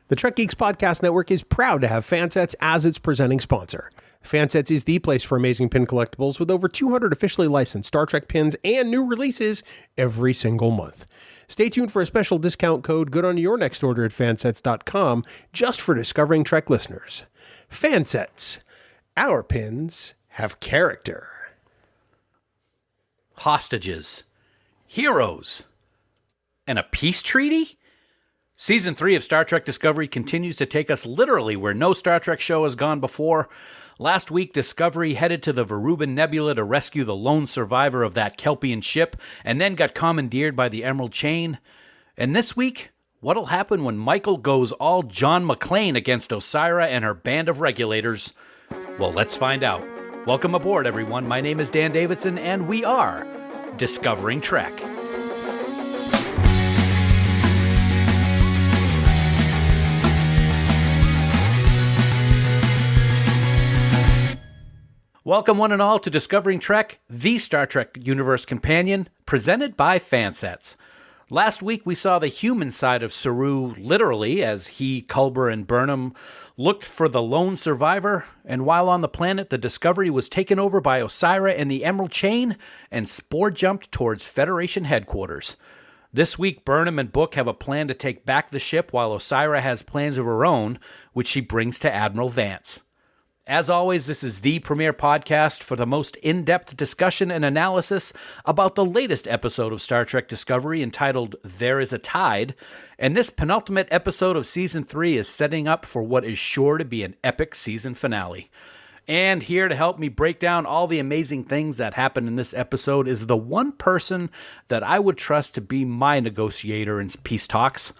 The Trek Geeks Podcast Network is proud to have Fansets as its presenting sponsor. Fansets is the place for amazing pin collectibles with over 200 officially licensed Star Trek pins and new releases every single month. Stay tuned for a special discount code good on your next order at fansets.com just for Discovering Trek listeners. Fansets. Our pins have character. Hostages. Heroes. And a peace treaty? Season 3 of Star Trek Discovery continues to take us literally where no Star Trek show has gone before. Last week, Discovery headed to the Verubin Nebula to rescue the lone survivor of that Kelpian ship, and then got commandeered by the Emerald Chain. And this week, what'll happen when Michael goes all John McClain against Osyrra and her band of regulators? Well, let's find out. Welcome aboard, everyone. My name is Dan Davidson, and we are Discovering Trek. Welcome one and all to Discovering Trek, the Star Trek universe companion, presented by Fansets. Last week we saw the human side of Saru literally as he, Culber, and Burnham looked for the lone survivor, and while on the planet the Discovery was taken over by Osyrra and the Emerald Chain and spore jumped towards Federation headquarters. This week Burnham and Book have a plan to take back the ship while Osyrra has plans of her own, which she brings to Admiral Vance. As always, this is the premier podcast for the most in-depth discussion and analysis about the latest episode of Star Trek Discovery entitled There Is a Tide, and this penultimate episode of Season 3 is setting up for what is sure to be an epic season finale. And here to help me break down all the amazing things that happen in this episode is the one person that I would trust to be my negotiator in peace talks.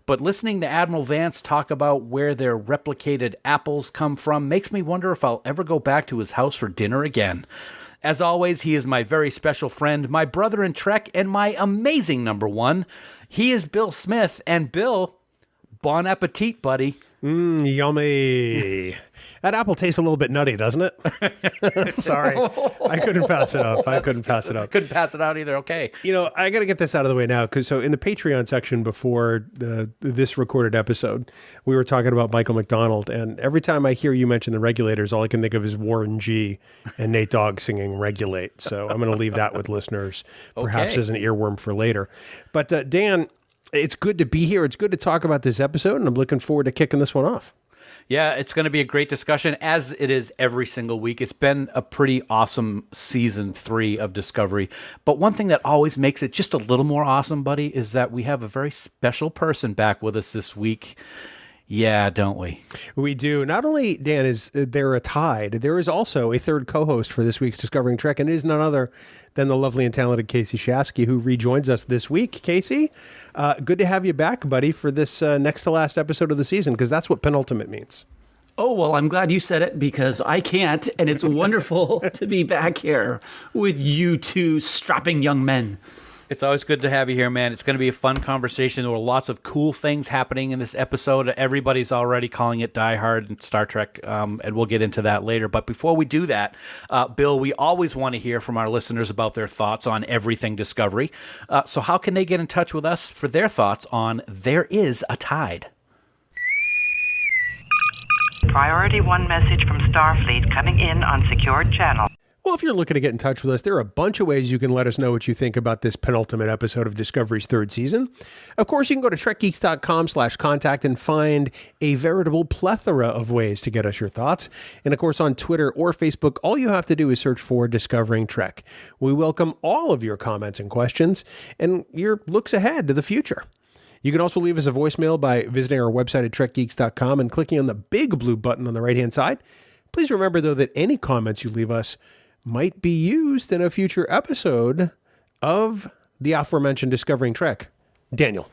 But listening to Admiral Vance talk about where their replicated apples come from makes me wonder if I'll ever go back to his house for dinner again. As always, he is my very special friend, my brother in Trek, and my amazing number one. He is Bill Smith, and Bill, bon appetit, buddy. Yummy. That apple tastes a little bit nutty, doesn't it? Sorry. I couldn't pass it up. Couldn't pass it out either. Okay. You know, I got to get this out of the way now, because so in the Patreon section before this recorded episode, we were talking about Michael McDonald, and every time I hear you mention the regulators, all I can think of is Warren G. and Nate Dogg singing Regulate. So I'm going to leave that with listeners, perhaps as an earworm for later. But Dan, it's good to be here. It's good to talk about this episode, and I'm looking forward to kicking this one off. Yeah, it's going to be a great discussion, as it is every single week. It's been a pretty awesome Season 3 of Discovery. But one thing that always makes it just a little more awesome, buddy, is that we have a very special person back with us this week. Yeah, don't we? We do. Not only, Dan, is there a tide, there is also a third co-host for this week's Discovering Trek, and it is none other than the lovely and talented Kasey Shafsky, who rejoins us this week. Kasey, good to have you back, buddy, for this next to last episode of the season, because that's what penultimate means. Oh, well, I'm glad you said it, because I can't, and it's wonderful to be back here with you two strapping young men. It's always good to have you here, man. It's going to be a fun conversation. There were lots of cool things happening in this episode. Everybody's already calling it Die Hard and Star Trek, and we'll get into that later. But before we do that, Bill, we always want to hear from our listeners about their thoughts on everything Discovery. So how can they get in touch with us for their thoughts on There Is a Tide? Priority 1 message from Starfleet coming in on secured channel. Well, if you're looking to get in touch with us, there are a bunch of ways you can let us know what you think about this penultimate episode of Discovery's third season. Of course, you can go to trekgeeks.com/contact and find a veritable plethora of ways to get us your thoughts. And of course, on Twitter or Facebook, all you have to do is search for Discovering Trek. We welcome all of your comments and questions and your looks ahead to the future. You can also leave us a voicemail by visiting our website at trekgeeks.com and clicking on the big blue button on the right-hand side. Please remember, though, that any comments you leave us might be used in a future episode of the aforementioned Discovering Trek. Daniel.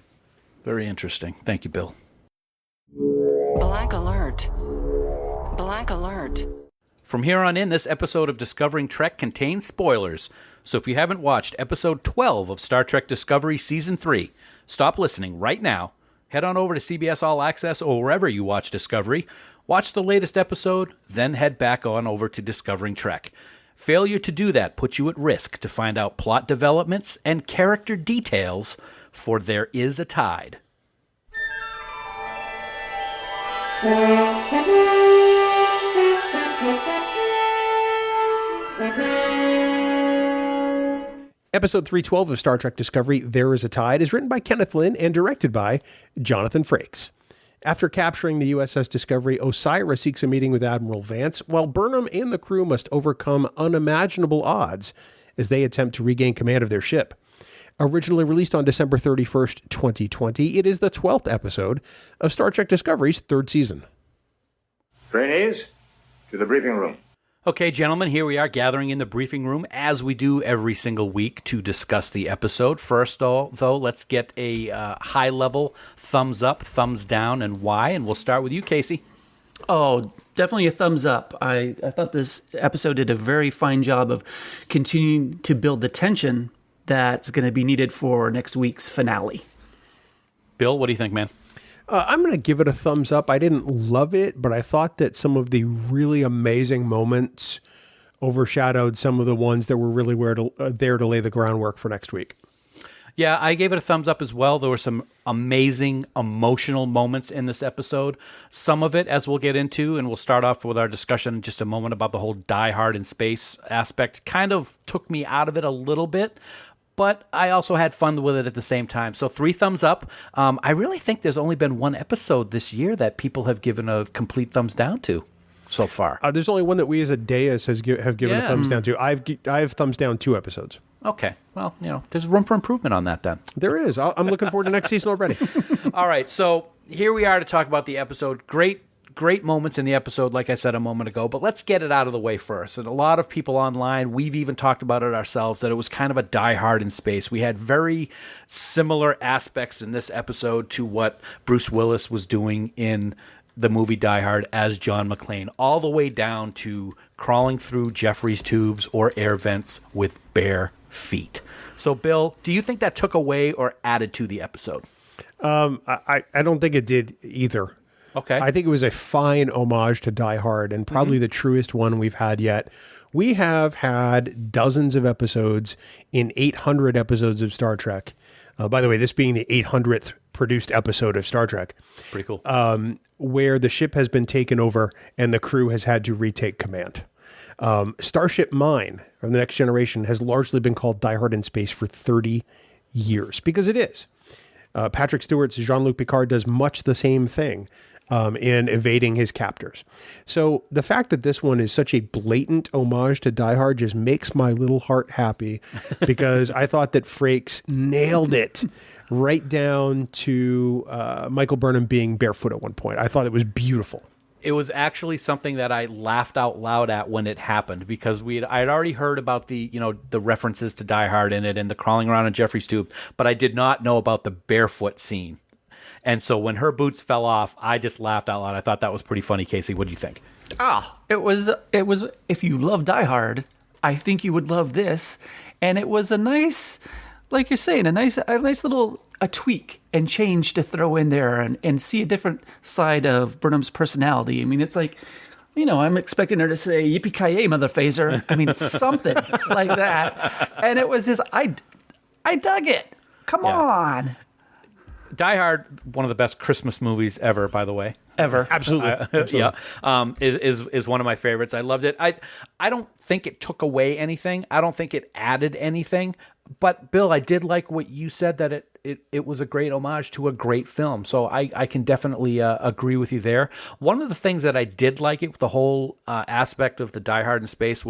Very interesting. Thank you, Bill. Blank alert. Blank alert. From here on in, this episode of Discovering Trek contains spoilers. So if you haven't watched episode 12 of Star Trek Discovery Season 3, stop listening right now. Head on over to CBS All Access or wherever you watch Discovery. Watch the latest episode, then head back on over to Discovering Trek. Failure to do that puts you at risk to find out plot developments and character details for There Is a Tide. Episode 312 of Star Trek Discovery, There Is a Tide, is written by Kenneth Lynn and directed by Jonathan Frakes. After capturing the USS Discovery, Osyrra seeks a meeting with Admiral Vance, while Burnham and the crew must overcome unimaginable odds as they attempt to regain command of their ship. Originally released on December 31st, 2020, it is the 12th episode of Star Trek Discovery's third season. Trainees, to the briefing room. Okay, gentlemen, here we are gathering in the briefing room as we do every single week to discuss the episode. First, though, let's get a high-level thumbs up, thumbs down, and why. And we'll start with you, Kasey. Oh, definitely a thumbs up. I thought this episode did a very fine job of continuing to build the tension that's going to be needed for next week's finale. Bill, what do you think, man? I'm going to give it a thumbs up. I didn't love it, but I thought that some of the really amazing moments overshadowed some of the ones that were really there to lay the groundwork for next week. Yeah, I gave it a thumbs up as well. There were some amazing emotional moments in this episode. Some of it, as we'll get into, and we'll start off with our discussion in just a moment about the whole Die Hard in space aspect, kind of took me out of it a little bit. But I also had fun with it at the same time. So 3 thumbs up. I really think there's only been one episode this year that people have given a complete thumbs down to so far. There's only one that we as a dais have given a thumbs down to. I've thumbs down 2 episodes. Okay. Well, there's room for improvement on that then. There is. I'm looking forward to next season already. All right. So here we are to talk about the episode. Great moments in the episode, like I said a moment ago, but let's get it out of the way first. And a lot of people online, we've even talked about it ourselves, that it was kind of a Die Hard in space. We had very similar aspects in this episode to what Bruce Willis was doing in the movie Die Hard as John McClain, all the way down to crawling through Jeffrey's tubes or air vents with bare feet. So, Bill, do you think that took away or added to the episode? I don't think it did either. Okay. I think it was a fine homage to Die Hard and probably the truest one we've had yet. We have had dozens of episodes in 800 episodes of Star Trek. By the way, this being the 800th produced episode of Star Trek. Pretty cool. Where the ship has been taken over and the crew has had to retake command. Starship Mine, or the Next Generation, has largely been called Die Hard in Space for 30 years, because it is. Patrick Stewart's Jean-Luc Picard does much the same thing in evading his captors. So the fact that this one is such a blatant homage to Die Hard just makes my little heart happy, because I thought that Frakes nailed it right down to Michael Burnham being barefoot at one point. I thought it was beautiful. It was actually something that I laughed out loud at when it happened, because I had already heard about the references to Die Hard in it and the crawling around in Jeffrey's tube, but I did not know about the barefoot scene. And so when her boots fell off, I just laughed out loud. I thought that was pretty funny. Casey, what do you think? It was. If you love Die Hard, I think you would love this. And it was a nice, like you're saying, a nice little tweak and change to throw in there and see a different side of Burnham's personality. I mean, it's like, I'm expecting her to say "Yippee-ki-yay, mother phaser." I mean, something like that. And it was just, I dug it. Come on. Die Hard, one of the best Christmas movies ever, by the way. Ever. Absolutely. Yeah. Is one of my favorites. I loved it. I don't think it took away anything. I don't think it added anything. But, Bill, I did like what you said, that it was a great homage to a great film. So I can definitely agree with you there. One of the things that I did like it, the whole aspect of the Die Hard in space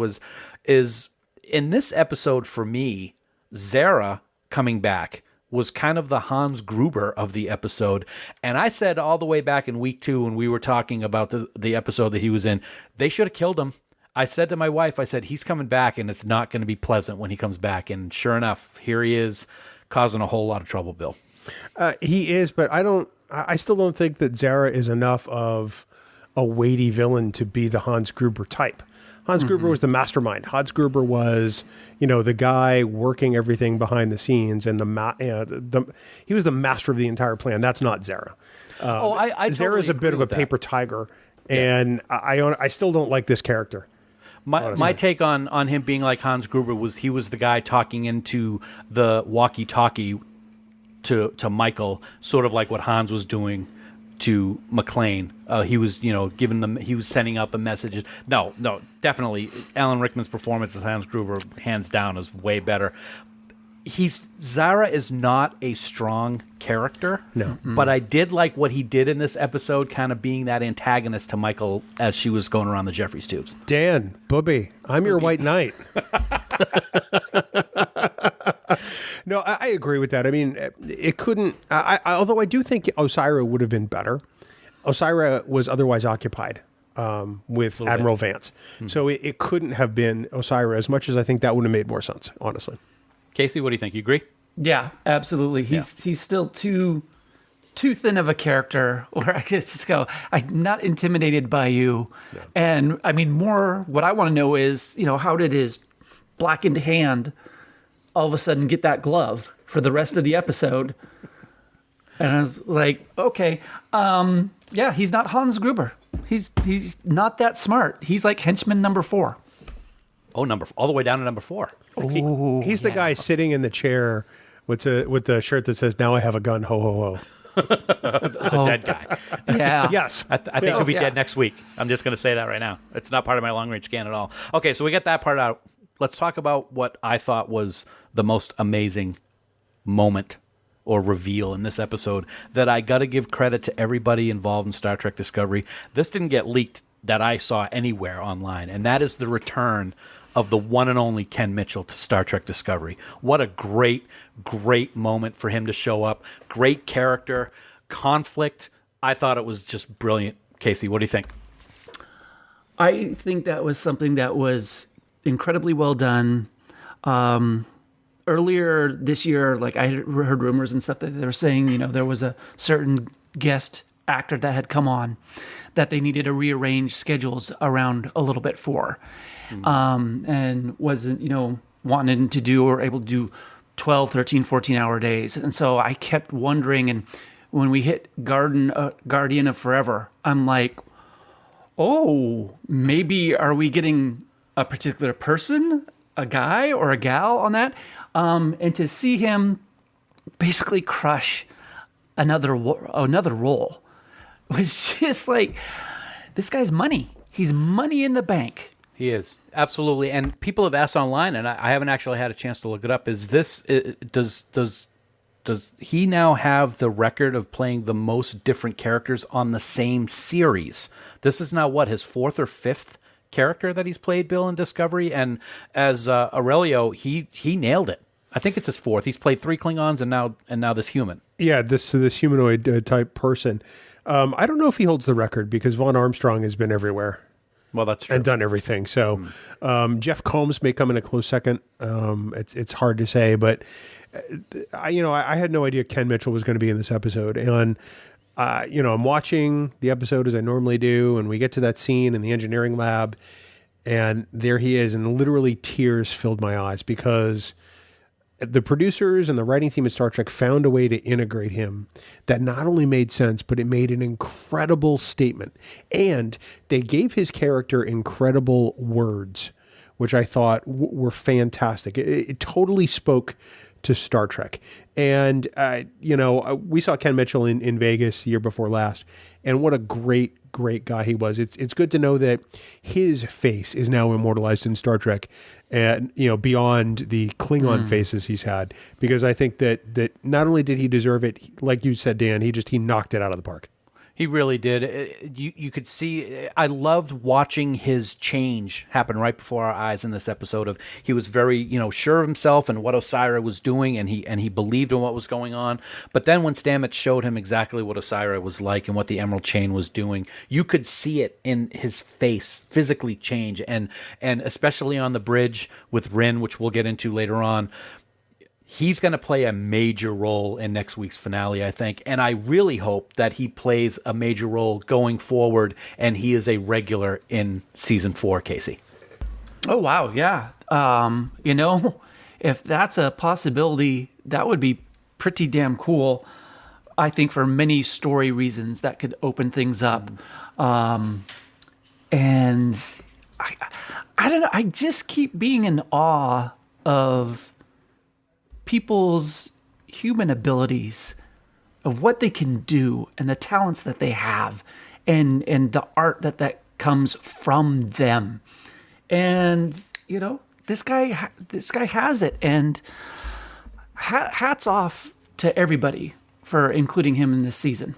is in this episode, for me, Zareh coming back was kind of the Hans Gruber of the episode. And I said all the way back in week 2 when we were talking about the episode that he was in, they should have killed him. I said to my wife, he's coming back and it's not going to be pleasant when he comes back. And sure enough, here he is causing a whole lot of trouble, Bill. He is, but I still don't think that Zareh is enough of a weighty villain to be the Hans Gruber type. Hans Gruber was the mastermind. Hans Gruber was, the guy working everything behind the scenes, and he was the master of the entire plan. That's not Zareh. I Zareh totally is a bit of a paper tiger, and I still don't like this character. My take on him being like Hans Gruber was he was the guy talking into the walkie-talkie to Michael, sort of like what Hans was doing to McClain. He was, giving them. He was sending out the messages. No, definitely. Alan Rickman's performance as Hans Gruber, hands down, is way better. Zareh is not a strong character. No. But I did like what he did in this episode, kind of being that antagonist to Michael as she was going around the Jeffries tubes. Dan, Booby, I'm your white knight. No, I agree with that. I mean, it couldn't, although I do think Osyrra would have been better. Osyrra was otherwise occupied with Admiral Vance. Mm-hmm. So it couldn't have been Osyrra, as much as I think that would have made more sense, honestly. Kasey, what do you think? You agree? Yeah, absolutely. He's still too thin of a character where I just go, I'm not intimidated by you. Yeah. And I mean, more what I want to know is, how did his blackened hand all of a sudden get that glove for the rest of the episode? And I was like, okay, he's not Hans Gruber. He's not that smart. He's like henchman number 4. Oh, all the way down to number 4. He's the guy sitting in the chair with the shirt that says, "Now I have a gun, ho, ho, ho." The dead guy. Yeah. Yes. I think he'll be dead next week. I'm just going to say that right now. It's not part of my long-range scan at all. Okay, so we get that part out. Let's talk about what I thought was the most amazing moment or reveal in this episode that I got to give credit to everybody involved in Star Trek Discovery. This didn't get leaked that I saw anywhere online, and that is the return of the one and only Ken Mitchell to Star Trek Discovery. What a great, great moment for him to show up. Great character, conflict. I thought it was just brilliant. Kasey, what do you think? I think that was something that was incredibly well done. Earlier this year, like I heard rumors and stuff that they were saying, there was a certain guest actor that had come on that they needed to rearrange schedules around a little bit for. And wasn't, wanting to do or able to do 12, 13, 14-hour days. And so I kept wondering, and when we hit Guardian of Forever, I'm like, oh, maybe are we getting a particular person, a guy or a gal on that? And to see him basically crush another role was just like, this guy's money. He's money in the bank. He is, absolutely. And people have asked online, and I haven't actually had a chance to look it up, does he now have the record of playing the most different characters on the same series? This is now, his 4th or 5th character that he's played, Bill, in Discovery? And as Aurelio, he nailed it. I think it's his 4th. He's played 3 Klingons and now this human. Yeah, this humanoid type person. I don't know if he holds the record because Vaughn Armstrong has been everywhere. Well, that's true. And done everything. So Jeff Combs may come in a close second. It's hard to say, but I had no idea Ken Mitchell was going to be in this episode. And, I'm watching the episode as I normally do, and we get to that scene in the engineering lab, and there he is, and literally tears filled my eyes because the producers and the writing team at Star Trek found a way to integrate him that not only made sense, but it made an incredible statement. And they gave his character incredible words, which I thought were fantastic. It totally spoke to Star Trek. And, we saw Ken Mitchell in Vegas the year before last, and what a great guy he was. It's good to know that his face is now immortalized in Star Trek, and beyond the Klingon faces he's had, because I think that not only did he deserve it, like you said, Dan, he knocked it out of the park. He really did. You could see, I loved watching his change happen right before our eyes in this episode. Of he was very, sure of himself and what Osyrra was doing, and he believed in what was going on. But then when Stamets showed him exactly what Osyrra was like and what the Emerald Chain was doing, you could see it in his face physically change, and especially on the bridge with Rin, which we'll get into later on. He's going to play a major role in next week's finale, I think. And I really hope that he plays a major role going forward and he is a regular in season 4, Kasey. Oh, wow. Yeah. If that's a possibility, that would be pretty damn cool. I think for many story reasons that could open things up. And I don't know. I just keep being in awe of people's human abilities of what they can do and the talents that they have and the art that comes from them. And, you know, this guy has it. And hats off to everybody for including him in this season.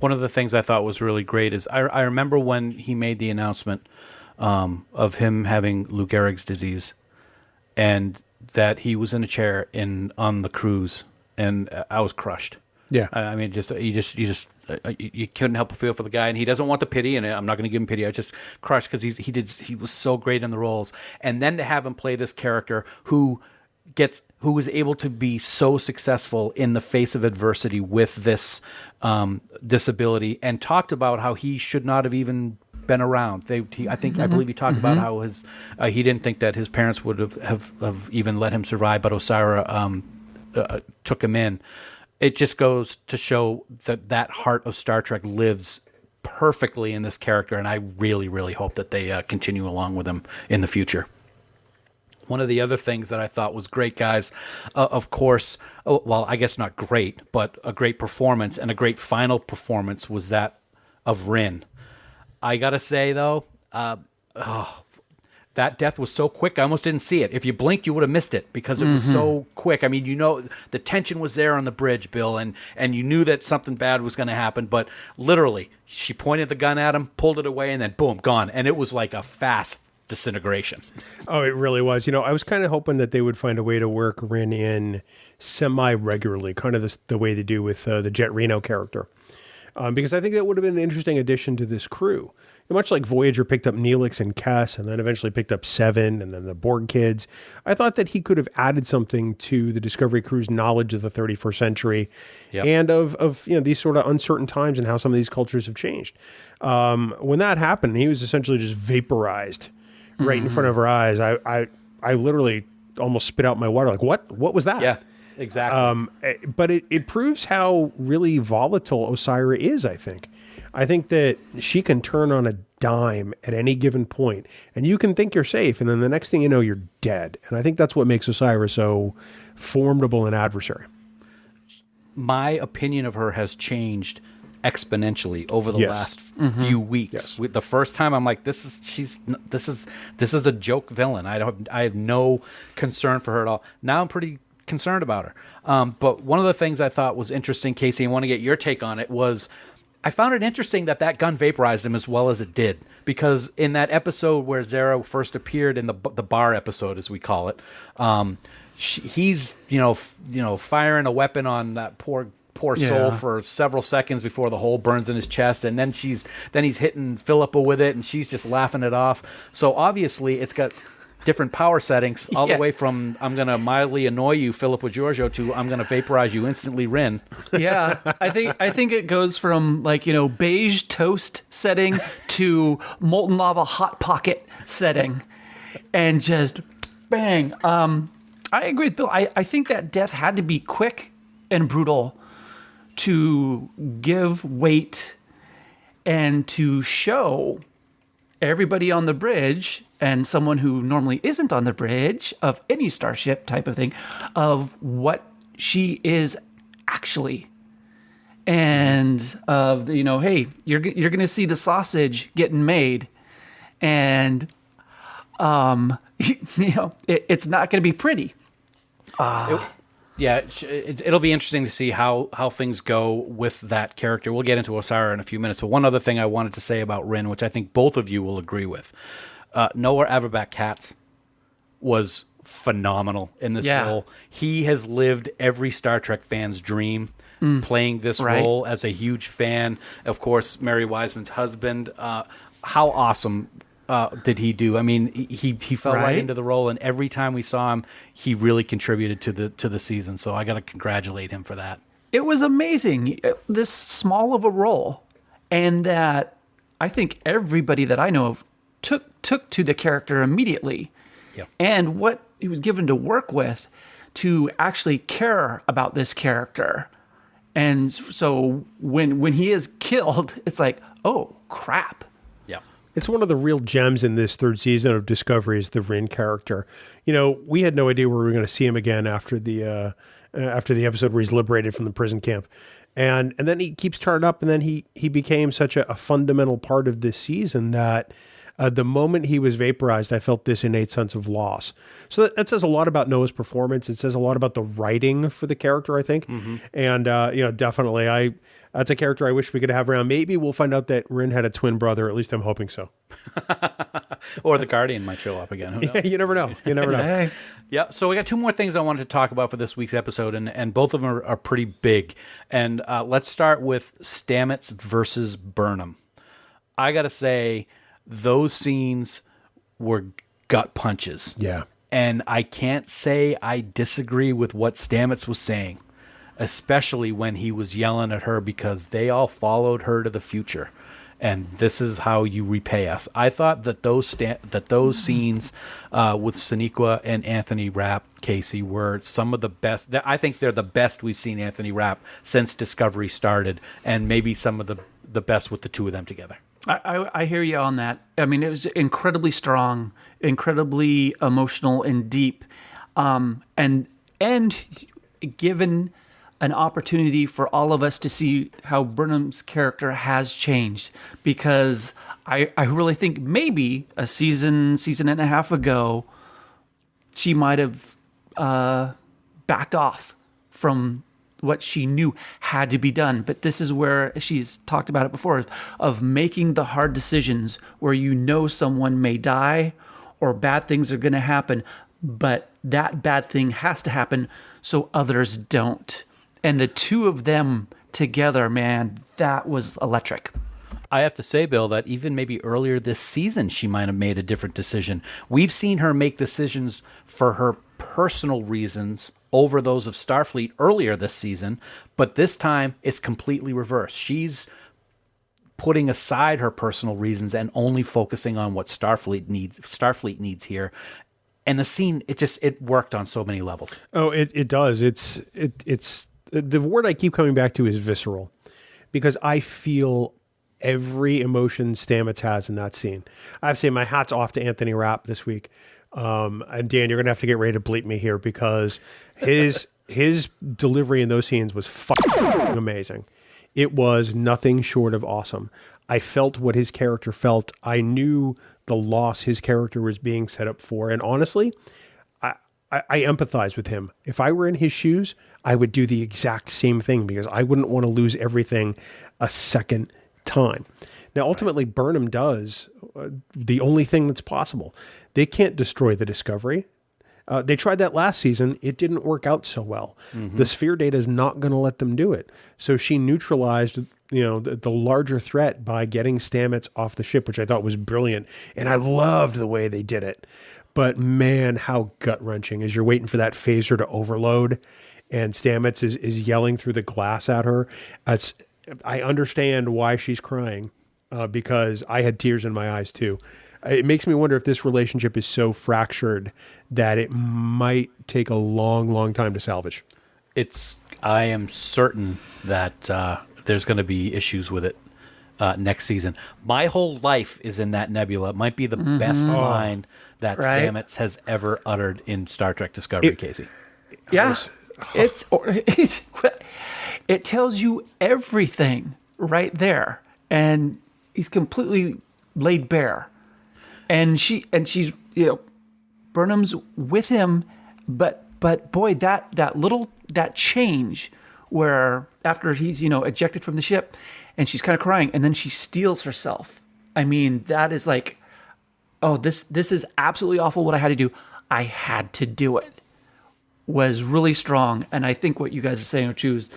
One of the things I thought was really great is I remember when he made the announcement of him having Lou Gehrig's disease, and that he was in a chair on the cruise, and I was crushed. Yeah, I mean, you couldn't help but feel for the guy, and he doesn't want the pity, and I'm not going to give him pity. I just crushed because he was so great in the roles, and then to have him play this character who was able to be so successful in the face of adversity with this disability, and talked about how he should not have even been around. I believe he talked about how he didn't think that his parents would have even let him survive, but Osyrra took him in. It just goes to show that heart of Star Trek lives perfectly in this character, and I really, really hope that they continue along with him in the future. One of the other things that I thought was great, guys, of course, well, I guess not great, but a great performance and a great final performance was that of Rin. I got to say, though, that death was so quick, I almost didn't see it. If you blinked, you would have missed it because it was so quick. I mean, you know, the tension was there on the bridge, Bill, and you knew that something bad was going to happen, but literally, she pointed the gun at him, pulled it away, and then boom, gone. And it was like a fast disintegration. Oh, it really was. You know, I was kind of hoping that they would find a way to work Rin in semi-regularly, kind of the way they do with the Jet Reno character. Because I think that would have been an interesting addition to this crew. Much like Voyager picked up Neelix and Kes, and then eventually picked up Seven, and then the Borg kids, I thought that he could have added something to the Discovery crew's knowledge of the 31st century and of these sort of uncertain times and how some of these cultures have changed. When that happened, he was essentially just vaporized right in front of our eyes. I literally almost spit out my water. Like, what was that? Yeah, exactly. But it proves how really volatile Osyrra is, I think. I think that she can turn on a dime at any given point, and you can think you're safe, and then the next thing you know, you're dead. And I think that's what makes Osyrra so formidable an adversary. My opinion of her has changed exponentially over the last few weeks. Yes. The first time I'm like, this is a joke villain. I have no concern for her at all. Now I'm pretty concerned about her. But one of the things I thought was interesting, Kasey, I want to get your take on it, was I found it interesting that gun vaporized him as well as it did, because in that episode where Zareh first appeared, in the bar episode as we call it, he's firing a weapon on that poor soul for several seconds before the hole burns in his chest, and then he's hitting Philippa with it, and she's just laughing it off. So obviously it's got different power settings, all the way from I'm going to mildly annoy you, Philippa Giorgio, to I'm going to vaporize you instantly, Rin. Yeah, I think it goes from beige toast setting to molten lava hot pocket setting, and just bang. I agree with Bill. I think that death had to be quick and brutal to give weight and to show everybody on the bridge, and someone who normally isn't on the bridge of any starship type of thing, of what she is actually. And of hey, you're going to see the sausage getting made, and it's not going to be pretty. It'll be interesting to see how things go with that character. We'll get into Osyrra in a few minutes, but one other thing I wanted to say about Rin, which I think both of you will agree with, Noah Averbach-Katz was phenomenal in this role. He has lived every Star Trek fan's dream, playing this role as a huge fan. Of course, Mary Wiseman's husband. How awesome did he do? I mean, he fell right into the role, and every time we saw him, he really contributed to the season. So I got to congratulate him for that. It was amazing, this small of a role, and that I think everybody that I know of took to the character immediately, and what he was given to work with to actually care about this character. And so when he is killed, it's like, oh crap. It's one of the real gems in this third season of Discovery is the Rin character. We had no idea where we were going to see him again after the after the episode where he's liberated from the prison camp. And then he keeps turning up, and then he became such a fundamental part of this season that the moment he was vaporized, I felt this innate sense of loss. So that says a lot about Noah's performance. It says a lot about the writing for the character, I think. And, definitely, that's a character I wish we could have around. Maybe we'll find out that Rin had a twin brother. At least I'm hoping so. Or the Guardian might show up again. Who knows? Yeah, you never know. You never know. Hey. Yeah, so we got two more things I wanted to talk about for this week's episode, and both of them are pretty big. And let's start with Stamets versus Burnham. I got to say, those scenes were gut punches. Yeah. And I can't say I disagree with what Stamets was saying, especially when he was yelling at her because they all followed her to the future. And this is how you repay us. I thought that those scenes with Sonequa and Anthony Rapp, Kasey, were some of the best. I think they're the best we've seen Anthony Rapp since Discovery started, and maybe some of the best with the two of them together. I hear you on that. I mean, it was incredibly strong, incredibly emotional and deep, and given an opportunity for all of us to see how Burnham's character has changed, because I really think maybe a season and a half ago, she might have backed off from what she knew had to be done. But this is where she's talked about it before, of making the hard decisions where you know someone may die or bad things are going to happen, but that bad thing has to happen so others don't. And the two of them together, man, that was electric. I have to say, Bill, that even maybe earlier this season, she might have made a different decision. We've seen her make decisions for her personal reasons over those of Starfleet earlier this season, but this time it's completely reversed. She's putting aside her personal reasons and only focusing on what Starfleet needs here. And the scene, it worked on so many levels. Oh, it does. It's the word I keep coming back to is visceral, because I feel every emotion Stamets has in that scene. I have to say my hat's off to Anthony Rapp this week. And Dan, you're going to have to get ready to bleep me here, because his delivery in those scenes was fucking amazing. It was nothing short of awesome. I felt what his character felt. I knew the loss his character was being set up for. And honestly, I empathize with him. If I were in his shoes, I would do the exact same thing, because I wouldn't want to lose everything a second time. Now, ultimately, Burnham does the only thing that's possible. They can't destroy the Discovery. They tried that last season. It didn't work out so well. Mm-hmm. The sphere data is not going to let them do it. So she neutralized, the larger threat by getting Stamets off the ship, which I thought was brilliant. And I loved the way they did it. But man, how gut-wrenching as you're waiting for that phaser to overload and Stamets is yelling through the glass at her. I understand why she's crying, because I had tears in my eyes too. It makes me wonder if this relationship is so fractured that it might take a long, long time to salvage. I am certain that there's going to be issues with it next season. My whole life is in that nebula. It might be the best line that Stamets has ever uttered in Star Trek Discovery, Kasey. Yeah. It tells you everything right there. And he's completely laid bare. And she's Burnham's with him, but boy, that change where after he's ejected from the ship and she's kind of crying and then she steals herself. I mean, that is like, oh, this is absolutely awful what I had to do. I had to do it. Was really strong. And I think what you guys are saying too is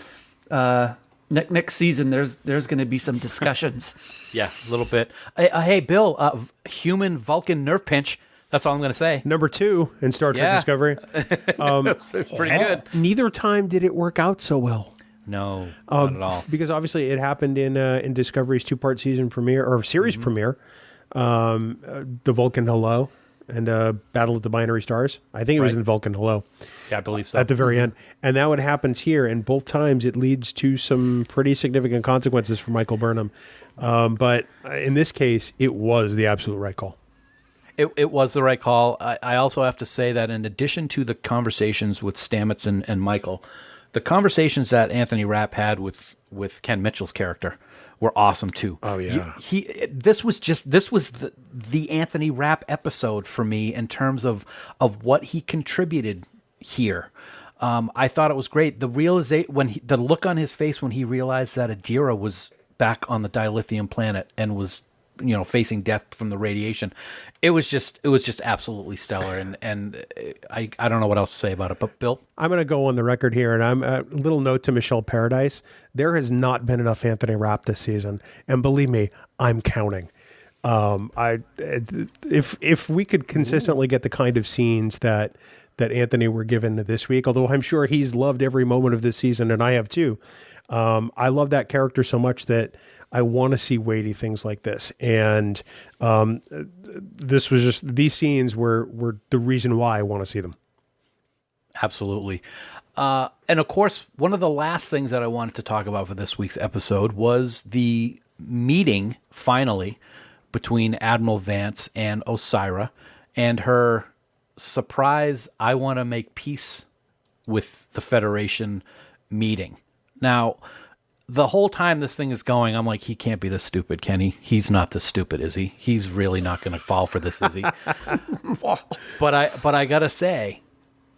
next season there's going to be some discussions. Yeah, a little bit. Hey, Bill, human Vulcan nerve pinch. That's all I'm going to say. Number 2 in Star Trek Discovery. It's pretty good. Neither time did it work out so well. No, not at all. Because obviously it happened in Discovery's 2-part season premiere or series premiere. The Vulcan Hello and Battle of the Binary Stars. I think it was in Vulcan Hello. Yeah, I believe so. At the very end. And now it happens here, and both times it leads to some pretty significant consequences for Michael Burnham. But in this case, it was the absolute right call. It was the right call. I also have to say that in addition to the conversations with Stamets and Michael, The conversations that Anthony Rapp had with Ken Mitchell's character were awesome too. Oh yeah. This was the Anthony Rapp episode for me in terms of what he contributed here. I thought it was great. The the look on his face when he realized that Adira was back on the dilithium planet and was, facing death from the radiation. It was just absolutely stellar. And I don't know what else to say about it, but Bill? I'm going to go on the record here, and I'm a little note to Michelle Paradise. There has not been enough Anthony Rapp this season. And believe me, I'm counting. If we could consistently get the kind of scenes that Anthony were given this week, although I'm sure he's loved every moment of this season, and I have too. I love that character so much that I want to see weighty things like this. And this was just, these scenes were the reason why I want to see them. Absolutely. And of course, one of the last things that I wanted to talk about for this week's episode was the meeting, finally, between Admiral Vance and Osyrra, and her surprise, I want to make peace with the Federation meeting. Now, the whole time this thing is going, I'm like, he can't be this stupid, can he? He's not this stupid, is he? He's really not going to fall for this, is he? But I gotta say,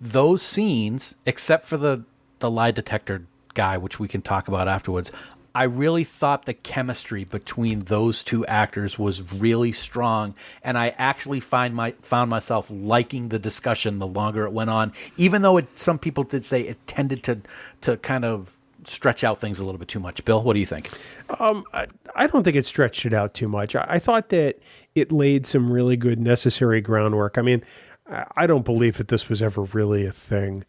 those scenes, except for the lie detector guy, which we can talk about afterwards, I really thought the chemistry between those two actors was really strong, and I actually found myself liking the discussion the longer it went on, even though some people did say it tended to kind of stretch out things a little bit too much. Bill, what do you think? I don't think it stretched it out too much. I thought that it laid some really good necessary groundwork. I mean, I don't believe that this was ever really a thing.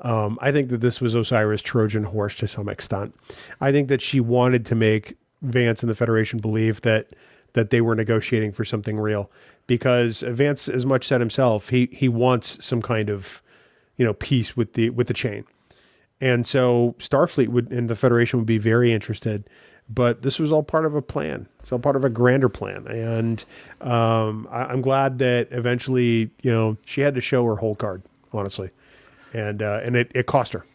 I think that this was Osyrra's Trojan horse to some extent. I think that she wanted to make Vance and the Federation believe that they were negotiating for something real, because Vance, as much said himself, he wants some kind of, peace with the chain. And so Starfleet and the Federation would be very interested, but this was all part of a plan. It's all part of a grander plan. And I'm glad that eventually, she had to show her whole card, honestly. And it cost her.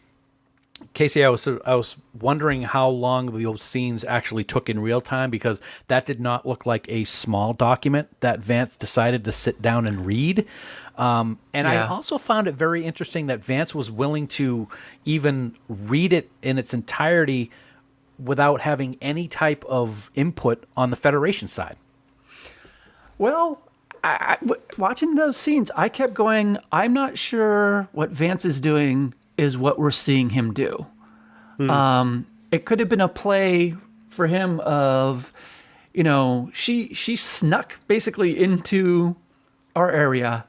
Kasey, I was wondering how long those scenes actually took in real time, because that did not look like a small document that Vance decided to sit down and read. I also found it very interesting that Vance was willing to even read it in its entirety without having any type of input on the Federation side. Well, watching those scenes, I kept going, I'm not sure what Vance is doing is what we're seeing him do. It could have been a play for him of, she snuck basically into our area.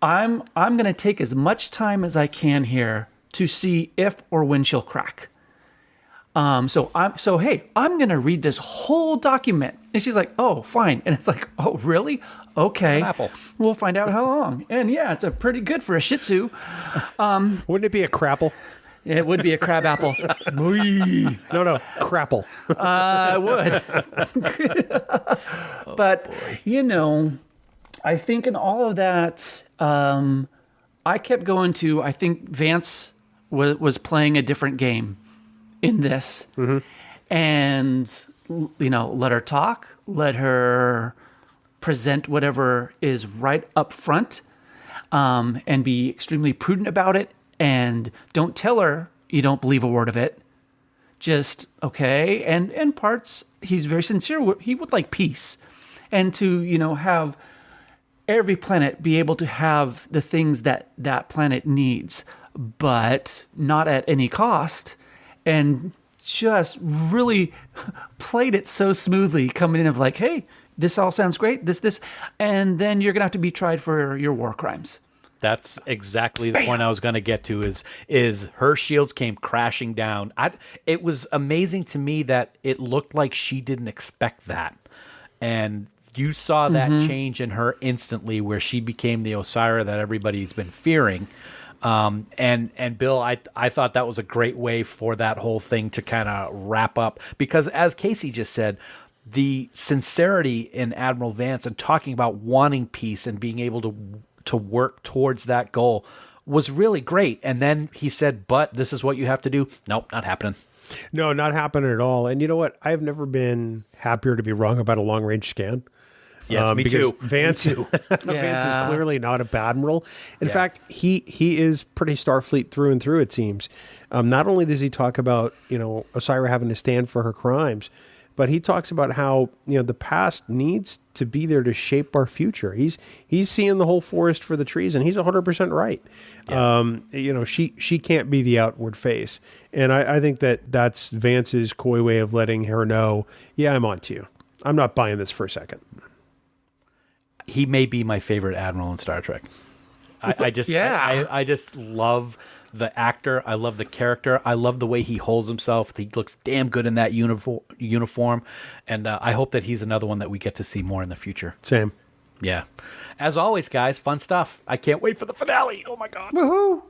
I'm going to take as much time as I can here to see if or when she'll crack. I'm going to read this whole document. And she's like, oh, fine. And it's like, oh, really? Okay. Apple. We'll find out how long. And yeah, it's a pretty good for a Shih Tzu. Wouldn't it be a crapple? It would be a crab apple. No, crapple. It would. But, I think in all of that, I kept going to, I think Vance was playing a different game in this. Mm-hmm. And, let her talk, let her present whatever is right up front, and be extremely prudent about it. And don't tell her you don't believe a word of it. Just, okay. And parts, he's very sincere. He would like peace. And to, have every planet be able to have the things that planet needs, but not at any cost. And just really played it so smoothly, coming in of like, hey, this all sounds great, this, and then you're going to have to be tried for your war crimes. That's exactly the point I was going to get to, is her shields came crashing down. It was amazing to me that it looked like she didn't expect that. And you saw that change in her instantly, where she became the Osyrra that everybody's been fearing. And Bill, I thought that was a great way for that whole thing to kind of wrap up, because as Kasey just said, the sincerity in Admiral Vance and talking about wanting peace and being able to work towards that goal was really great. And then he said, but this is what you have to do. Nope, not happening. No, not happening at all. And you know what? I've never been happier to be wrong about a long-range scan. Yes, me too. Vance, Vance is clearly not a admiral. In fact, he is pretty Starfleet through and through, it seems. Not only does he talk about, Osyrra having to stand for her crimes, but he talks about how, the past needs to be there to shape our future. He's seeing the whole forest for the trees, and he's 100% right. Yeah. She can't be the outward face. And I think that's Vance's coy way of letting her know, yeah, I'm on to you. I'm not buying this for a second. He may be my favorite admiral in Star Trek. I just love the actor. I love the character. I love the way he holds himself. He looks damn good in that uniform. And I hope that he's another one that we get to see more in the future. Same. Yeah. As always, guys, fun stuff. I can't wait for the finale. Oh, my God. Woohoo!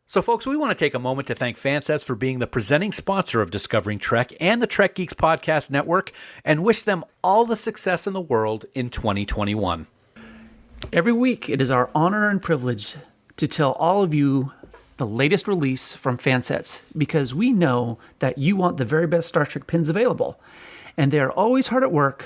So, folks, we want to take a moment to thank Fansets for being the presenting sponsor of Discovering Trek and the Trek Geeks Podcast Network, and wish them all the success in the world in 2021. Every week, it is our honor and privilege to tell all of you the latest release from Fansets, because we know that you want the very best Star Trek pins available, and they are always hard at work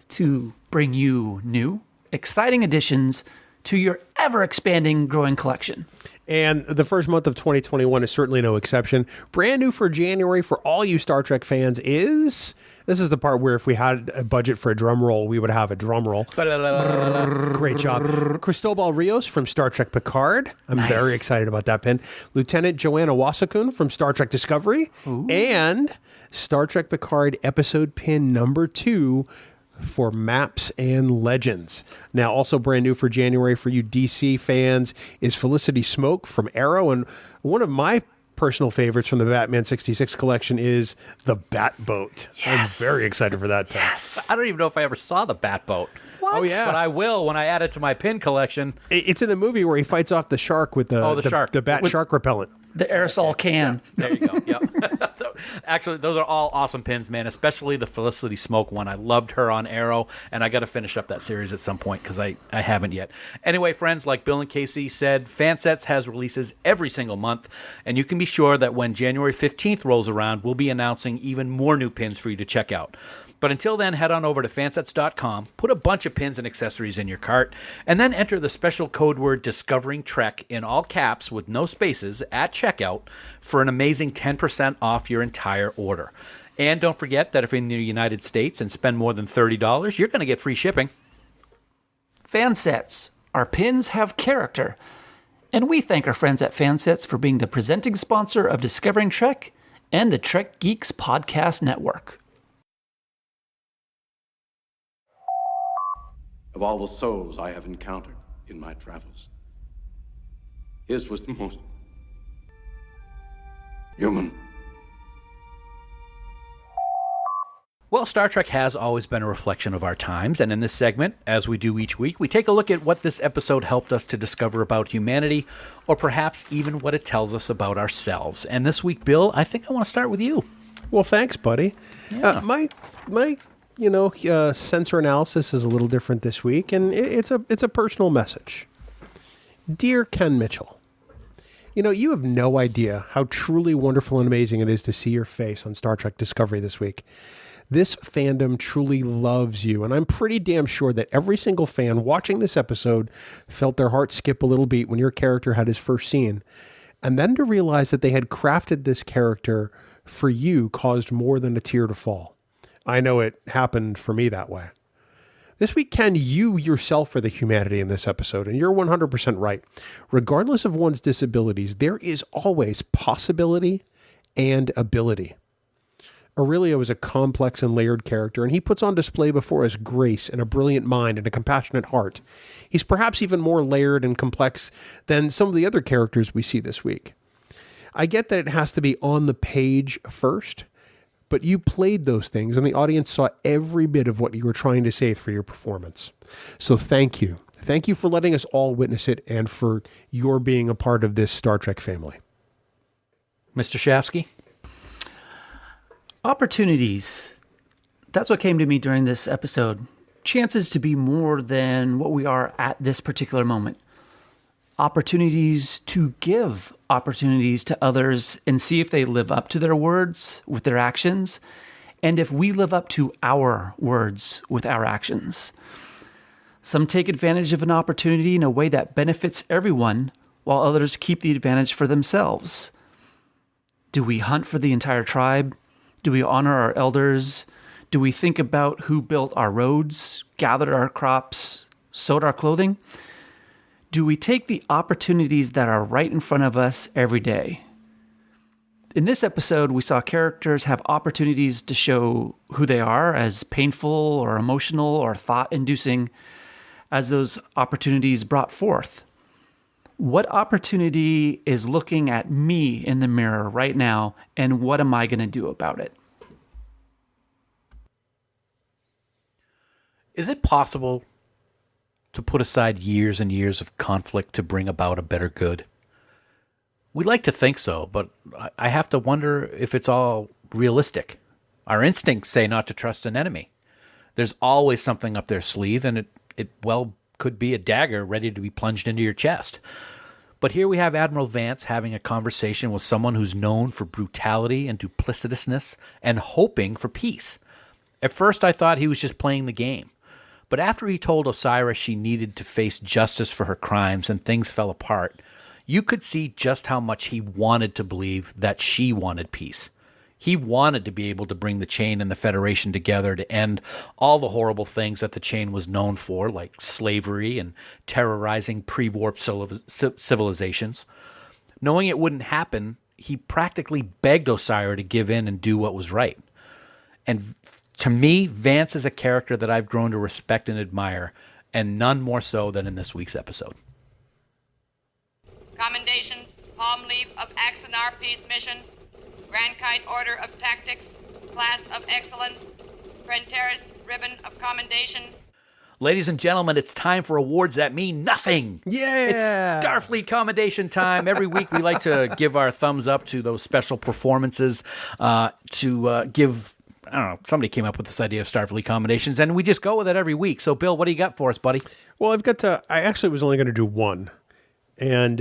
to bring you new, exciting additions to your ever-expanding, growing collection. And the first month of 2021 is certainly no exception. Brand new for January for all you Star Trek fans is... This is the part where if we had a budget for a drum roll, we would have a drum roll. Great job. Cristobal Rios from Star Trek Picard. I'm very excited about that pin. Lieutenant Joanna Wasakun from Star Trek Discovery. Ooh. And Star Trek Picard episode pin number 2 for Maps and Legends. Now, also brand new for January for you DC fans is Felicity Smoke from Arrow. And one of my personal favorites from the Batman 66 collection is the Bat Boat. Yes. I'm very excited for that pin. Yes. I don't even know if I ever saw the Bat Boat. What? Oh, yeah. But I will when I add it to my pin collection. It's in the movie where he fights off the shark with the bat shark repellent. The aerosol can. There you go. Yep. Actually, those are all awesome pins, man, especially the Felicity Smoke one. I loved her on Arrow, and I got to finish up that series at some point because I haven't yet. Anyway, friends, like Bill and Kasey said, Fansets has releases every single month, and you can be sure that when January 15th rolls around, we'll be announcing even more new pins for you to check out. But until then, head on over to fansets.com, put a bunch of pins and accessories in your cart, and then enter the special code word Discovering Trek in all caps with no spaces at checkout for an amazing 10% off your entire order. And don't forget that if you're in the United States and spend more than $30, you're going to get free shipping. Fansets. Our pins have character. And we thank our friends at Fansets for being the presenting sponsor of Discovering Trek and the Trek Geeks Podcast Network. Of all the souls I have encountered in my travels, his was the most human. Well, Star Trek has always been a reflection of our times, and in this segment, as we do each week, we take a look at what this episode helped us to discover about humanity, or perhaps even what it tells us about ourselves. And this week, Bill, I think I want to start with you. Well, thanks, buddy. Yeah. My sensor analysis is a little different this week, and it's a personal message. Dear Ken Mitchell, you have no idea how truly wonderful and amazing it is to see your face on Star Trek Discovery this week. This fandom truly loves you, and I'm pretty damn sure that every single fan watching this episode felt their heart skip a little beat when your character had his first scene. And then to realize that they had crafted this character for you caused more than a tear to fall. I know it happened for me that way. This week, Ken, you yourself are the humanity in this episode, and you're 100% right. Regardless of one's disabilities, there is always possibility and ability. Aurelio is a complex and layered character, and he puts on display before us grace and a brilliant mind and a compassionate heart. He's perhaps even more layered and complex than some of the other characters we see this week. I get that it has to be on the page first, but you played those things, and the audience saw every bit of what you were trying to say through your performance. So thank you. Thank you for letting us all witness it and for your being a part of this Star Trek family. Mr. Shafsky? Opportunities. That's what came to me during this episode. Chances to be more than what we are at this particular moment. opportunities to give opportunities to others and see if they live up to their words with their actions, and if we live up to our words with our actions. Some take advantage of an opportunity in a way that benefits everyone, while others keep the advantage for themselves. Do we hunt for the entire tribe? Do we honor our elders? Do we think about who built our roads, gathered our crops, sewed our clothing? Do we take the opportunities that are right in front of us every day? In this episode, we saw characters have opportunities to show who they are, as painful or emotional or thought-inducing as those opportunities brought forth. What opportunity is looking at me in the mirror right now, and what am I going to do about it? Is it possible to put aside years and years of conflict to bring about a better good? We'd like to think so, but I have to wonder if it's all realistic. Our instincts say not to trust an enemy. There's always something up their sleeve, and it well could be a dagger ready to be plunged into your chest. But here we have Admiral Vance having a conversation with someone who's known for brutality and duplicitousness and hoping for peace. At first I thought he was just playing the game. But after he told Osyrra she needed to face justice for her crimes and things fell apart, you could see just how much he wanted to believe that she wanted peace. He wanted to be able to bring the Chain and the Federation together to end all the horrible things that the Chain was known for, like slavery and terrorizing pre-warp civilizations. Knowing it wouldn't happen, he practically begged Osyrra to give in and do what was right. And to me, Vance is a character that I've grown to respect and admire, and none more so than in this week's episode. Commendations, palm leaf of Axonar Peace Mission, Grand Kite Order of Tactics, Class of Excellence, Prenteris Ribbon of Commendation. Ladies and gentlemen, it's time for awards that mean nothing. Yeah! It's Starfleet Commendation time. Every week we like to give our thumbs up to those special performances, to give... I don't know, somebody came up with this idea of Starfleet Commendations, and we just go with it every week. So, Bill, what do you got for us, buddy? Well, I actually was only going to do one. And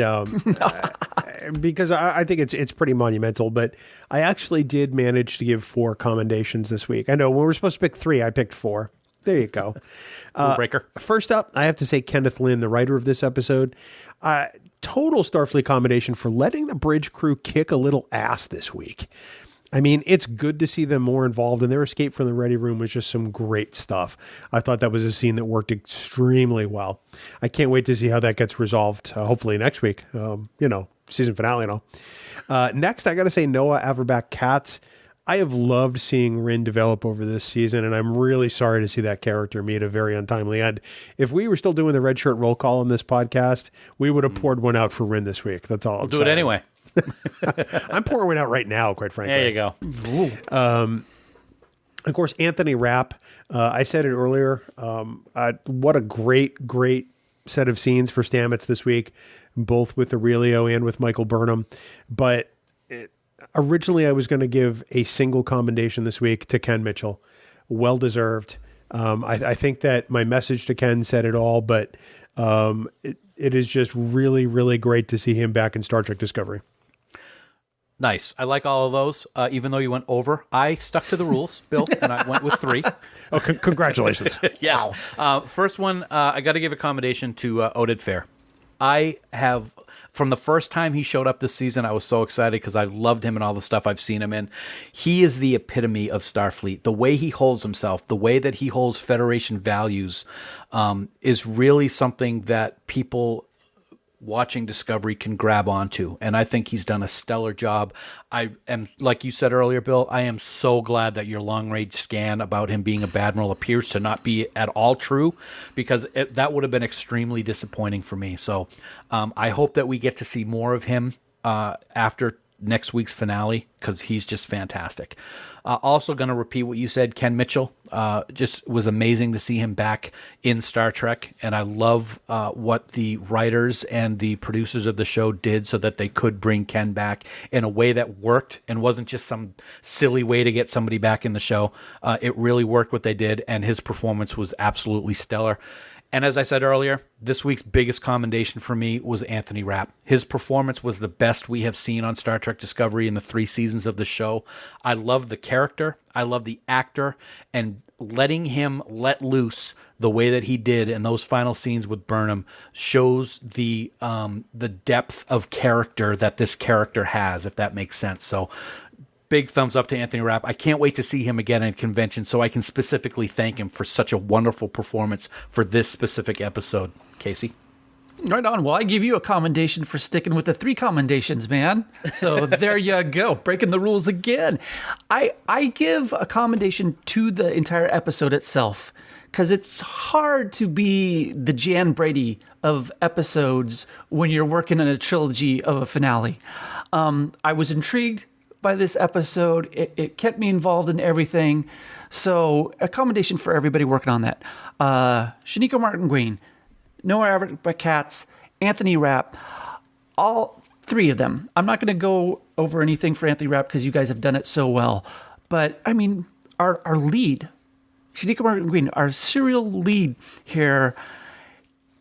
because I think it's pretty monumental, but I actually did manage to give 4 commendations this week. I know when we were supposed to pick 3, I picked 4. There you go. Breaker. First up, I have to say Kenneth Lynn, the writer of this episode, total Starfleet commendation for letting the bridge crew kick a little ass this week. I mean, it's good to see them more involved, and their escape from the Ready Room was just some great stuff. I thought that was a scene that worked extremely well. I can't wait to see how that gets resolved, hopefully next week, season finale and all. Next, I got to say Noah Averbach-Katz. I have loved seeing Rin develop over this season, and I'm really sorry to see that character meet a very untimely end. If we were still doing the Red Shirt roll call on this podcast, we would have poured one out for Rin this week. That's all. We'll do it anyway. I'm pouring one out right now, quite frankly. There you go. Of course, Anthony Rapp. I said it earlier. What a great set of scenes for Stamets this week, both with Aurelio and with Michael Burnham. But originally, I was going to give a single commendation this week to Ken Mitchell. Well deserved. I think that my message to Ken said it all, but it is just really, really great to see him back in Star Trek Discovery. Nice. I like all of those, even though you went over. I stuck to the rules, Bill, and I went with 3. Oh, congratulations. Yes. Wow. First one, I got to give a commendation to Oded Fair. I have, from the first time he showed up this season, I was so excited because I loved him and all the stuff I've seen him in. He is the epitome of Starfleet. The way he holds himself, the way that he holds Federation values, is really something that people watching Discovery can grab onto, and I think he's done a stellar job. I am, like you said earlier, Bill, I am so glad that your long-range scan about him being a Badmiral appears to not be at all true, because that would have been extremely disappointing for me. So I hope that we get to see more of him after next week's finale, because he's just fantastic. Also going to repeat what you said, Ken Mitchell. Just was amazing to see him back in Star Trek, and I love what the writers and the producers of the show did so that they could bring Ken back in a way that worked and wasn't just some silly way to get somebody back in the show. It really worked what they did, and his performance was absolutely stellar. And as I said earlier, this week's biggest commendation for me was Anthony Rapp. His performance was the best we have seen on Star Trek Discovery in the 3 seasons of the show. I love the character. I love the actor. And letting him let loose the way that he did in those final scenes with Burnham shows the depth of character that this character has, if that makes sense. So big thumbs up to Anthony Rapp. I can't wait to see him again at a convention so I can specifically thank him for such a wonderful performance for this specific episode. Kasey? Right on. Well, I give you a commendation for sticking with the 3 commendations, man. So there you go. Breaking the rules again. I give a commendation to the entire episode itself because it's hard to be the Jan Brady of episodes when you're working on a trilogy of a finale. I was intrigued by this episode. It kept me involved in everything. So a commendation for everybody working on that. Shanika Martin-Green, Noah Katz, Anthony Rapp, all 3 of them. I'm not going to go over anything for Anthony Rapp because you guys have done it so well. But, I mean, our lead, Shanika Martin-Green, our serial lead here,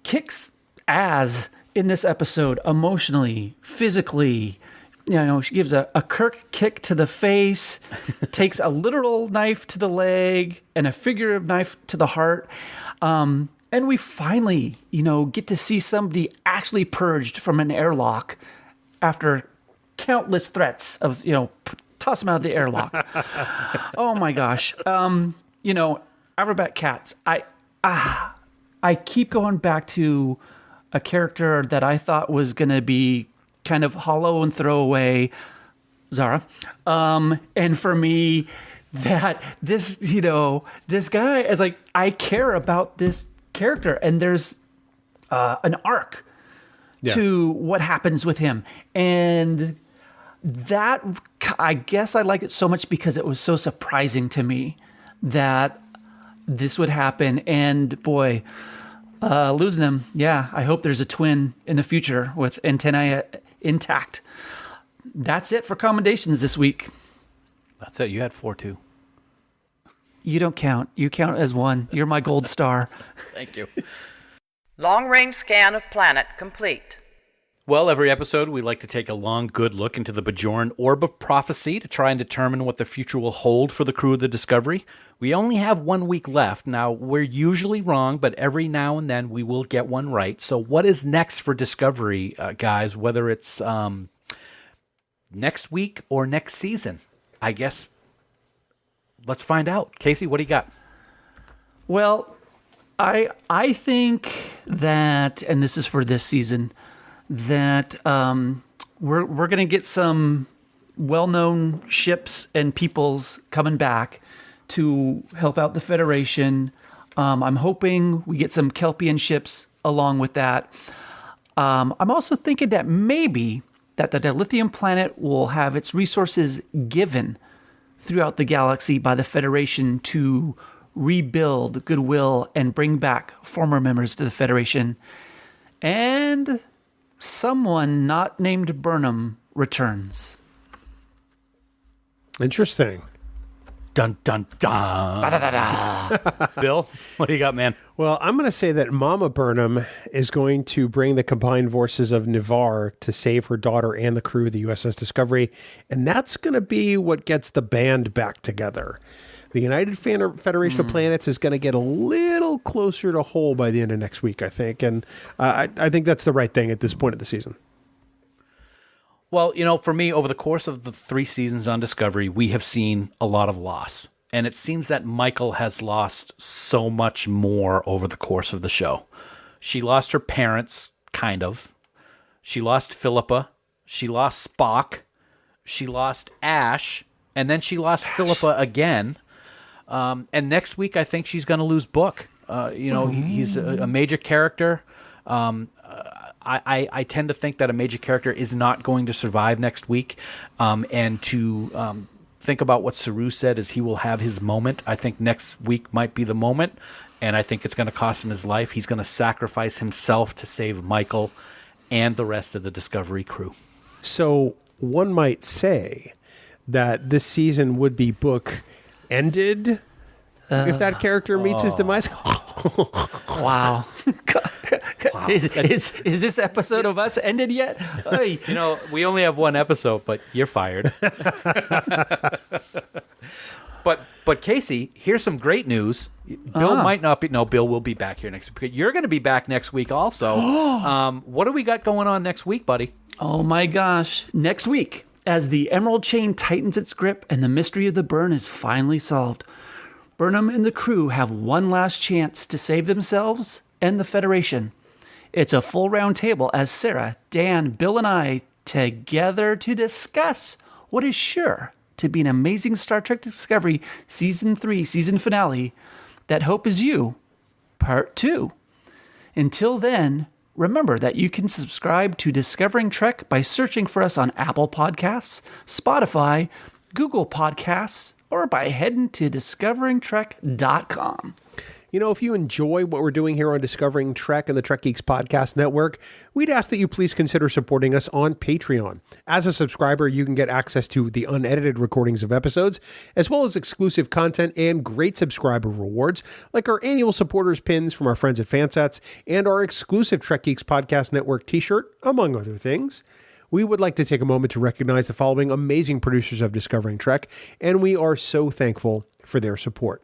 kicks ass in this episode emotionally, physically. You know, she gives a Kirk kick to the face, takes a literal knife to the leg, and a figurative knife to the heart. And we finally, get to see somebody actually purged from an airlock after countless threats of, toss them out of the airlock. Oh my gosh. Acrobat Cats. I keep going back to a character that I thought was going to be kind of hollow and throwaway, Zareh. And for me, that this guy is like, I care about this character, and there's an arc to what happens with him. And that, I guess I liked it so much because it was so surprising to me that this would happen. And boy, losing him, I hope there's a twin in the future with antennae intact. That's it for commendations this week. That's it. You had 4 too. You don't count. You count as 1. You're my gold star. Thank you. Long-range scan of planet complete. Well, every episode, we like to take a long, good look into the Bajoran orb of prophecy to try and determine what the future will hold for the crew of the Discovery. We only have 1 week left. Now, we're usually wrong, but every now and then we will get one right. So what is next for Discovery, guys, whether it's next week or next season? I guess let's find out. Kasey, what do you got? Well, I think that, and this is for this season, that we're going to get some well-known ships and peoples coming back to help out the Federation. I'm hoping we get some Kelpian ships along with that. I'm also thinking that maybe that the dilithium planet will have its resources given throughout the galaxy by the Federation to rebuild goodwill and bring back former members to the Federation. And someone not named Burnham returns. Interesting. Dun, dun, dun. Bill, what do you got, man? Well, I'm going to say that Mama Burnham is going to bring the combined forces of Ni'Var to save her daughter and the crew of the USS Discovery, and that's going to be what gets the band back together. The United Federation of Planets is going to get a little closer to whole by the end of next week, I think, and I think that's the right thing at this point of the season. Well, for me, over the course of the 3 seasons on Discovery, we have seen a lot of loss. And it seems that Michael has lost so much more over the course of the show. She lost her parents, kind of. She lost Philippa. She lost Spock. She lost Ash. And then she lost Philippa again. And next week, I think she's going to lose Book. He's a major character. I tend to think that a major character is not going to survive next week. And to think about what Saru said is he will have his moment. I think next week might be the moment. And I think it's going to cost him his life. He's going to sacrifice himself to save Michael and the rest of the Discovery crew. So one might say that this season would be book ended if that character meets his demise. Wow. Is this episode of us ended yet? Hey. You know, we only have one episode, but you're fired. But Kasey, here's some great news. Bill might not be. No, Bill will be back here next week. You're going to be back next week also. What do we got going on next week, buddy? Oh my gosh. Next week, as the Emerald Chain tightens its grip and the mystery of the burn is finally solved, Burnham and the crew have one last chance to save themselves and the Federation. It's a full round table as Sarah, Dan, Bill, and I together to discuss what is sure to be an amazing Star Trek Discovery Season 3 season finale, That Hope Is You, Part 2. Until then, remember that you can subscribe to Discovering Trek by searching for us on Apple Podcasts, Spotify, Google Podcasts, or by heading to discoveringtrek.com. You know, if you enjoy what we're doing here on Discovering Trek and the Trek Geeks Podcast Network, we'd ask that you please consider supporting us on Patreon. As a subscriber, you can get access to the unedited recordings of episodes, as well as exclusive content and great subscriber rewards, like our annual supporters pins from our friends at Fansets and our exclusive Trek Geeks Podcast Network t-shirt, among other things. We would like to take a moment to recognize the following amazing producers of Discovering Trek, and we are so thankful for their support.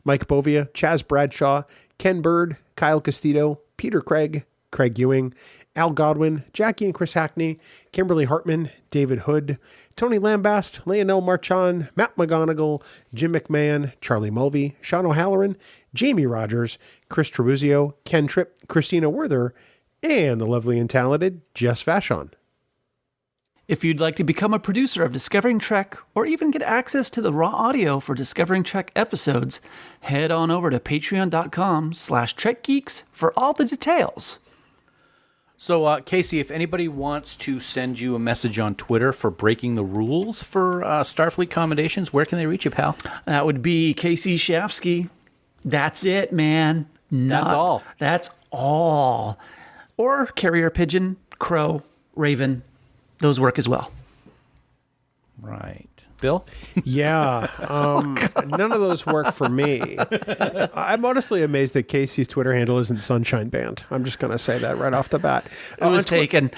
Mike Bovia, Chaz Bradshaw, Ken Bird, Kyle Castillo, Peter Craig, Craig Ewing, Al Godwin, Jackie and Chris Hackney, Kimberly Hartman, David Hood, Tony Lambast, Leonel Marchand, Matt McGonigal, Jim McMahon, Charlie Mulvey, Sean O'Halloran, Jamie Rogers, Chris Trabuzio, Ken Tripp, Christina Werther, and the lovely and talented Jess Vashon. If you'd like to become a producer of Discovering Trek or even get access to the raw audio for Discovering Trek episodes, head on over to patreon.com/trekgeeks for all the details. So, Kasey, if anybody wants to send you a message on Twitter for breaking the rules for Starfleet commendations, where can they reach you, pal? That would be Kasey Shafsky. That's it, man. That's all. That's all. Or carrier pigeon, crow, raven. Those work as well. Right. Bill? Yeah. None of those work for me. I'm honestly amazed that Casey's Twitter handle isn't Sunshine Band. I'm just going to say that right off the bat. It was taken.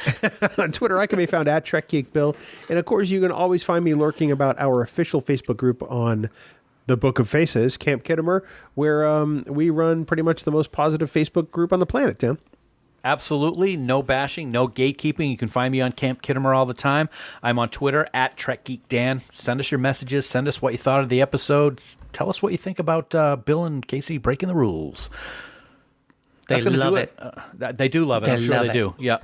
On Twitter, I can be found at Trek Geek Bill. And of course, you can always find me lurking about our official Facebook group on the Book of Faces, Camp Kittimer, where we run pretty much the most positive Facebook group on the planet, Tim. Absolutely. No bashing, no gatekeeping. You can find me on Camp Kittimer all the time. I'm on Twitter at TrekGeekDan. Send us your messages. Send us what you thought of the episode. Tell us what you think about Bill and Kasey breaking the rules. They love it. They do love it. I'm sure they do. Yeah.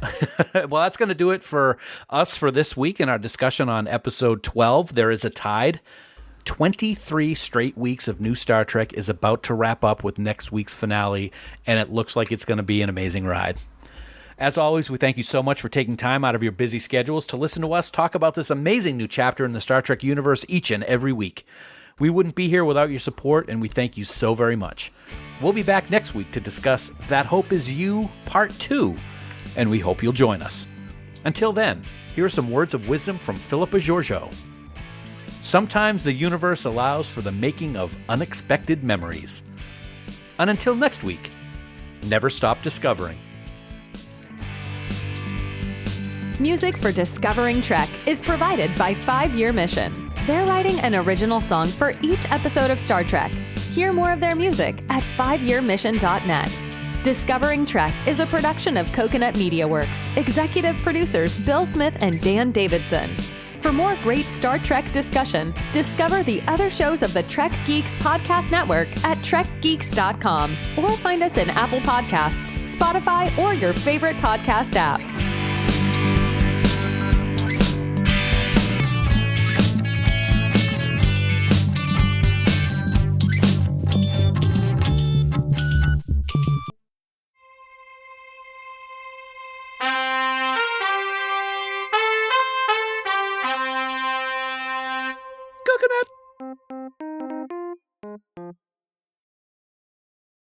Well, that's going to do it for us for this week in our discussion on episode 12. There is a tide. 23 straight weeks of new Star Trek is about to wrap up with next week's finale, and it looks like it's going to be an amazing ride. As always, we thank you so much for taking time out of your busy schedules to listen to us talk about this amazing new chapter in the Star Trek universe each and every week. We wouldn't be here without your support, and we thank you so very much. We'll be back next week to discuss That Hope Is You, Part 2, and we hope you'll join us. Until then, here are some words of wisdom from Philippa Georgiou. Sometimes the universe allows for the making of unexpected memories. And until next week, never stop discovering. Music for Discovering Trek is provided by 5 Year Mission. They're writing an original song for each episode of Star Trek. Hear more of their music at 5yearmission.net. Discovering Trek is a production of Coconut Media Works. Executive producers Bill Smith and Dan Davidson. For more great Star Trek discussion, discover the other shows of the Trek Geeks Podcast Network at trekgeeks.com or find us in Apple Podcasts, Spotify, or your favorite podcast app.